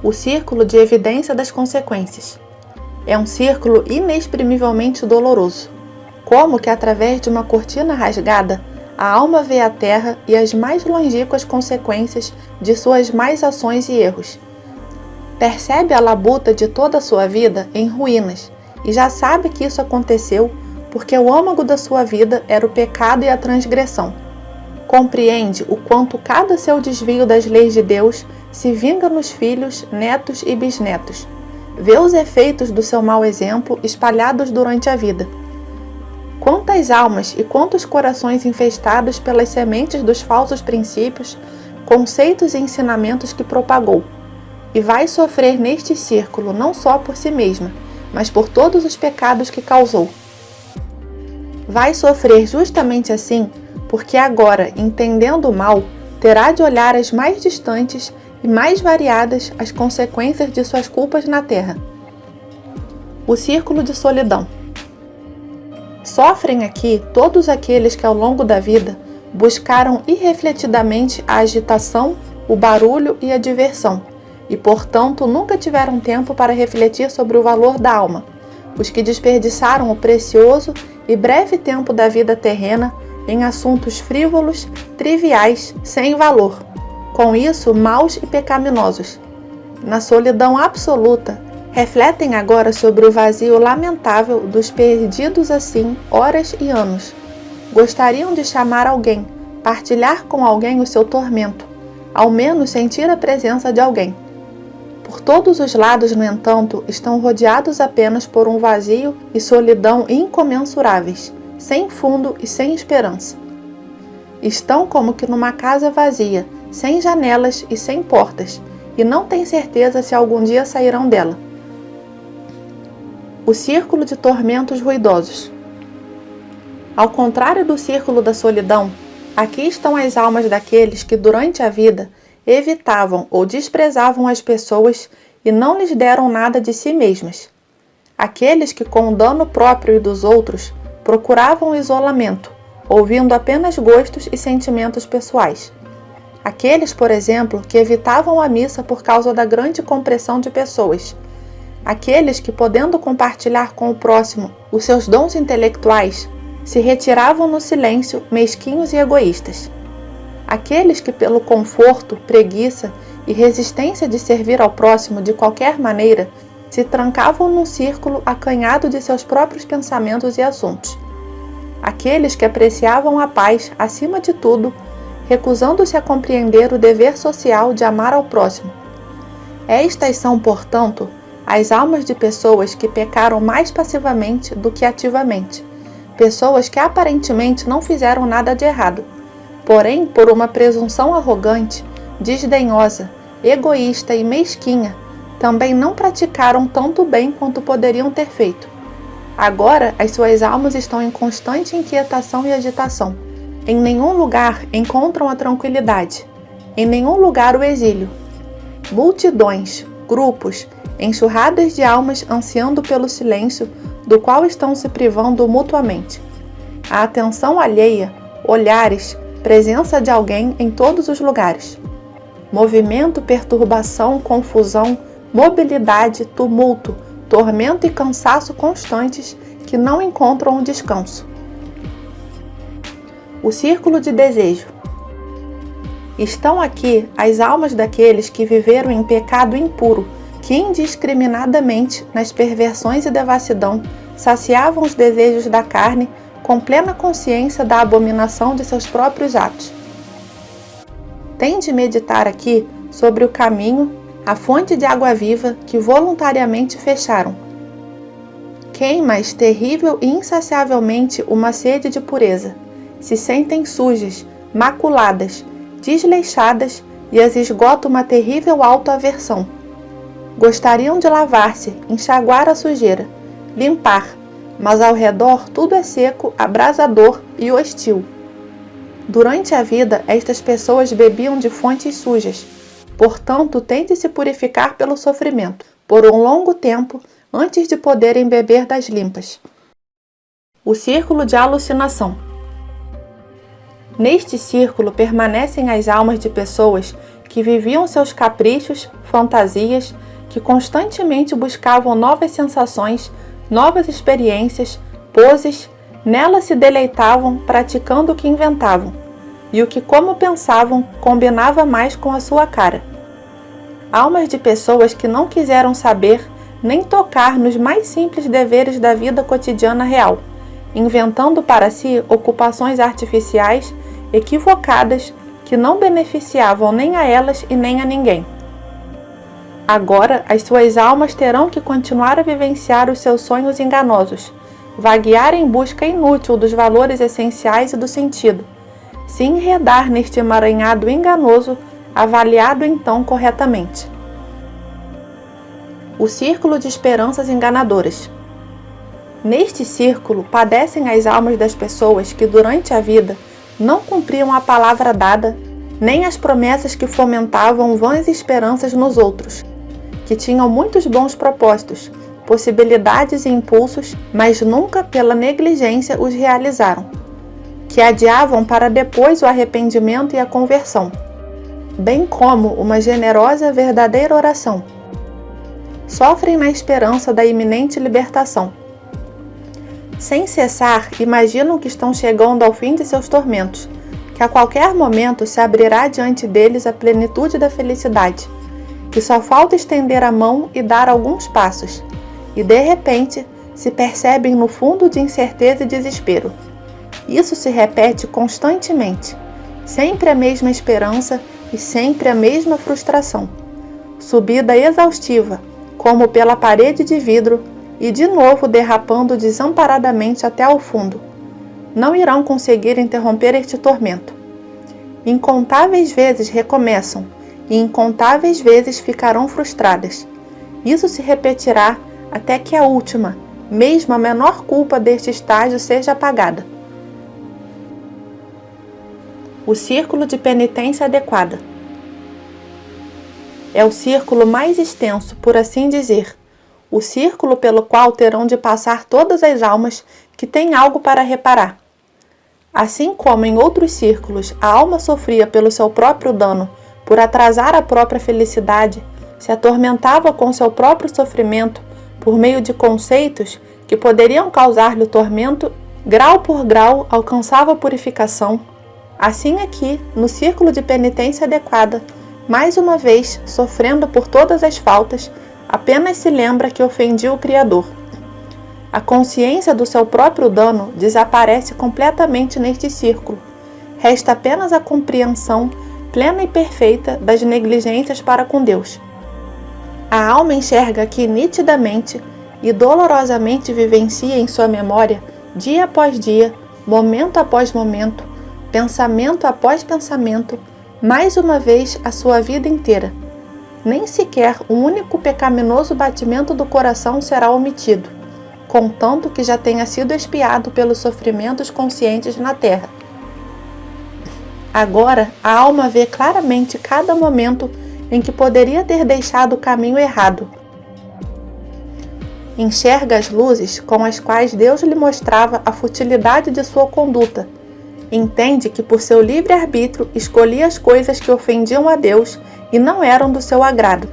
O círculo de evidência das consequências. É um círculo inexprimivelmente doloroso. Como que através de uma cortina rasgada, a alma vê a terra e as mais longínquas consequências de suas más ações e erros. Percebe a labuta de toda a sua vida em ruínas e já sabe que isso aconteceu porque o âmago da sua vida era o pecado e a transgressão. Compreende o quanto cada seu desvio das leis de Deus se vinga nos filhos, netos e bisnetos. Vê os efeitos do seu mau exemplo espalhados durante a vida. Quantas almas e quantos corações infestados pelas sementes dos falsos princípios, conceitos e ensinamentos que propagou. E vai sofrer neste círculo não só por si mesma, mas por todos os pecados que causou. Vai sofrer justamente assim, porque agora, entendendo o mal, terá de olhar as mais distantes e mais variadas as consequências de suas culpas na terra. O círculo de solidão. Sofrem aqui todos aqueles que ao longo da vida buscaram irrefletidamente a agitação, o barulho e a diversão, e portanto nunca tiveram tempo para refletir sobre o valor da alma, os que desperdiçaram o precioso e breve tempo da vida terrena em assuntos frívolos, triviais, sem valor, com isso maus e pecaminosos. Na solidão absoluta, refletem agora sobre o vazio lamentável dos perdidos assim horas e anos. Gostariam de chamar alguém, partilhar com alguém o seu tormento, ao menos sentir a presença de alguém. Por todos os lados, no entanto, estão rodeados apenas por um vazio e solidão incomensuráveis, sem fundo e sem esperança. Estão como que numa casa vazia, sem janelas e sem portas, e não têm certeza se algum dia sairão dela. O círculo de tormentos ruidosos. Ao contrário do círculo da solidão, aqui estão as almas daqueles que durante a vida evitavam ou desprezavam as pessoas e não lhes deram nada de si mesmas. Aqueles que com o dano próprio e dos outros procuravam o isolamento, ouvindo apenas gostos e sentimentos pessoais. Aqueles, por exemplo, que evitavam a missa por causa da grande compressão de pessoas. Aqueles que, podendo compartilhar com o próximo os seus dons intelectuais, se retiravam no silêncio, mesquinhos e egoístas. Aqueles que, pelo conforto, preguiça e resistência de servir ao próximo de qualquer maneira, se trancavam num círculo acanhado de seus próprios pensamentos e assuntos. Aqueles que apreciavam a paz acima de tudo, recusando-se a compreender o dever social de amar ao próximo. Estas são, portanto, as almas de pessoas que pecaram mais passivamente do que ativamente, pessoas que aparentemente não fizeram nada de errado, porém, por uma presunção arrogante, desdenhosa, egoísta e mesquinha, também não praticaram tanto bem quanto poderiam ter feito. Agora, as suas almas estão em constante inquietação e agitação. Em nenhum lugar encontram a tranquilidade, em nenhum lugar o exílio. Multidões, grupos, enxurradas de almas ansiando pelo silêncio, do qual estão se privando mutuamente. A atenção alheia, olhares, presença de alguém em todos os lugares. Movimento, perturbação, confusão, mobilidade, tumulto, tormento e cansaço constantes que não encontram um descanso. O círculo de desejo. Estão aqui as almas daqueles que viveram em pecado impuro, que indiscriminadamente, nas perversões e devassidão, saciavam os desejos da carne com plena consciência da abominação de seus próprios atos. Tem de meditar aqui sobre o caminho, a fonte de água viva que voluntariamente fecharam. Queima-as terrível e insaciavelmente uma sede de pureza. Se sentem sujas, maculadas, desleixadas e as esgota uma terrível autoaversão. Gostariam de lavar-se, enxaguar a sujeira, limpar, mas ao redor tudo é seco, abrasador e hostil. Durante a vida, estas pessoas bebiam de fontes sujas, portanto, têm de se purificar pelo sofrimento, por um longo tempo, antes de poderem beber das limpas. O círculo de alucinação. Neste círculo permanecem as almas de pessoas que viviam seus caprichos, fantasias, que constantemente buscavam novas sensações, novas experiências, poses, nelas se deleitavam praticando o que inventavam, e o que, como pensavam, combinava mais com a sua cara. Almas de pessoas que não quiseram saber nem tocar nos mais simples deveres da vida cotidiana real, inventando para si ocupações artificiais, equivocadas, que não beneficiavam nem a elas e nem a ninguém. Agora, as suas almas terão que continuar a vivenciar os seus sonhos enganosos, vaguear em busca inútil dos valores essenciais e do sentido, se enredar neste emaranhado enganoso, avaliado então corretamente. O círculo de esperanças enganadoras. Neste círculo padecem as almas das pessoas que durante a vida não cumpriam a palavra dada, nem as promessas que fomentavam vãs esperanças nos outros, que tinham muitos bons propósitos, possibilidades e impulsos, mas nunca pela negligência os realizaram, que adiavam para depois o arrependimento e a conversão, bem como uma generosa verdadeira oração. Sofrem na esperança da iminente libertação. Sem cessar, imaginam que estão chegando ao fim de seus tormentos, que a qualquer momento se abrirá diante deles a plenitude da felicidade, que só falta estender a mão e dar alguns passos, e de repente se percebem no fundo de incerteza e desespero. Isso se repete constantemente, sempre a mesma esperança e sempre a mesma frustração. Subida exaustiva, como pela parede de vidro, e de novo derrapando desamparadamente até ao fundo. Não irão conseguir interromper este tormento. Incontáveis vezes recomeçam, e incontáveis vezes ficarão frustradas. Isso se repetirá até que a última, mesmo a menor culpa deste estágio seja apagada. O círculo de penitência adequada. É o círculo mais extenso, por assim dizer, o círculo pelo qual terão de passar todas as almas que têm algo para reparar. Assim como em outros círculos a alma sofria pelo seu próprio dano, por atrasar a própria felicidade, se atormentava com seu próprio sofrimento por meio de conceitos que poderiam causar-lhe o tormento, grau por grau alcançava a purificação. Assim aqui, no círculo de penitência adequada, mais uma vez, sofrendo por todas as faltas, apenas se lembra que ofendia o Criador. A consciência do seu próprio dano desaparece completamente neste círculo. Resta apenas a compreensão plena e perfeita das negligências para com Deus. A alma enxerga aqui nitidamente e dolorosamente vivencia em sua memória, dia após dia, momento após momento, pensamento após pensamento, mais uma vez a sua vida inteira. Nem sequer um único pecaminoso batimento do coração será omitido, contanto que já tenha sido expiado pelos sofrimentos conscientes na terra. Agora, a alma vê claramente cada momento em que poderia ter deixado o caminho errado. Enxerga as luzes com as quais Deus lhe mostrava a futilidade de sua conduta. Entende que por seu livre-arbítrio escolhia as coisas que ofendiam a Deus e não eram do seu agrado,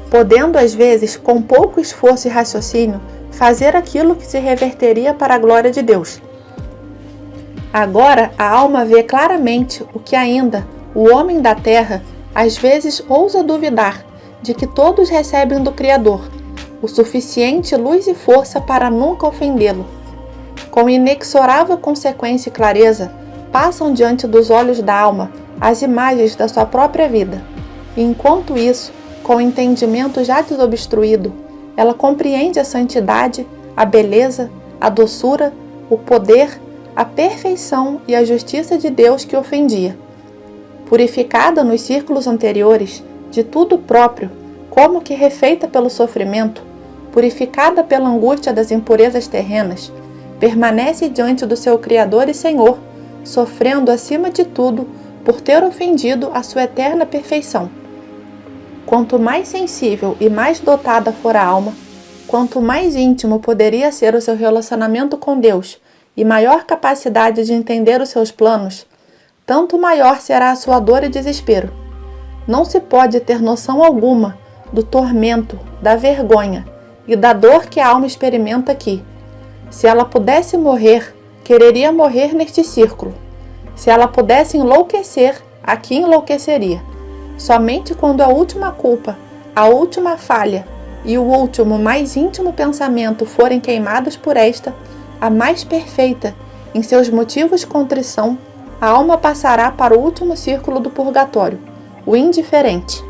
podendo às vezes, com pouco esforço e raciocínio, fazer aquilo que se reverteria para a glória de Deus. Agora a alma vê claramente o que ainda o homem da terra às vezes ousa duvidar, de que todos recebem do Criador, o suficiente luz e força para nunca ofendê-lo. Com inexorável consequência e clareza, passam diante dos olhos da alma as imagens da sua própria vida. E enquanto isso, com o entendimento já desobstruído, ela compreende a santidade, a beleza, a doçura, o poder, a perfeição e a justiça de Deus que ofendia. Purificada nos círculos anteriores de tudo próprio, como que refeita pelo sofrimento, purificada pela angústia das impurezas terrenas, permanece diante do seu Criador e Senhor, sofrendo acima de tudo por ter ofendido a sua eterna perfeição. Quanto mais sensível e mais dotada for a alma, quanto mais íntimo poderia ser o seu relacionamento com Deus e maior capacidade de entender os seus planos, tanto maior será a sua dor e desespero. Não se pode ter noção alguma do tormento, da vergonha e da dor que a alma experimenta aqui. Se ela pudesse morrer, quereria morrer neste círculo. Se ela pudesse enlouquecer, aqui enlouqueceria. Somente quando a última culpa, a última falha e o último mais íntimo pensamento forem queimados por esta, a mais perfeita, em seus motivos de contrição, a alma passará para o último círculo do purgatório, o indiferente.